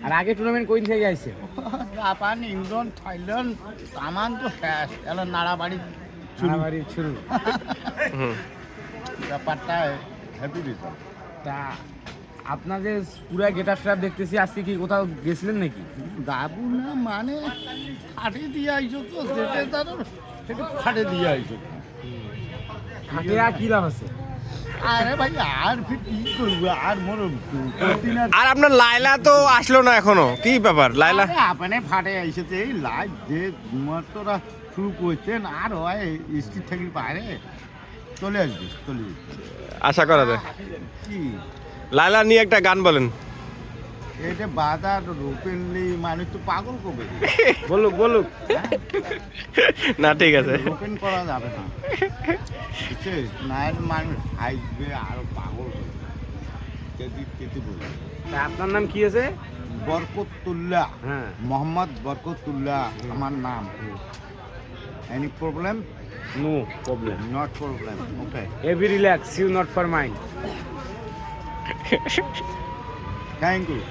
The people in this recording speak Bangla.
আর আগে টুর্নামেন্ট কোন থেকে আইছে? জাপান, ইংল্যান্ড, থাইল্যান্ড, তামান তো শেষ। এলো নাড়াবাড়ি নাড়াবাড়ি শুরু। ব্যাপারটা হ্যাপি দিত। তা আপনাদের পুরা গেট আপ দেখতেছি, আজকে কি কোথাও গেছিলেন নাকি? দাবু না মানে ফাটে দিয়ে আইছো তো, যেটা তার সেটা ফাটে দিয়ে আইছো। হাটে আর কি লাভ আছে? আরে ভাই আর ফির কি করবো, আর মোর আর আপনার লাইলা তো আসলো না এখনো, কি ব্যাপার লাইলা? আপনি ফাটে আইসেছে এই লাইভ যে মাত্ররা শুরু করছেন, আর হয় স্ট্রিট থেকে বাইরে চলে আসবে, চলে আসবে। আশা করা যায়। কি লাইলা নিয়ে একটা গান বলেন। এটা বাজার ওপেনলি মানুষ তো পাগল করবে। বলুক বলুক। না ঠিক আছে, ওপেন করা যাবে না, বুঝছিস? নাহলে মানুষ আসবে আরো পাগল করবে। কেটে বলবে। তা আপনার নাম কি আছে? বরকতুল্লাহ, হ্যাঁ। মোহাম্মদ বরকতুল্লাহ আমার নাম। Any problem? No problem. Not problem, okay. এভি relax, you not for mind. Thank you.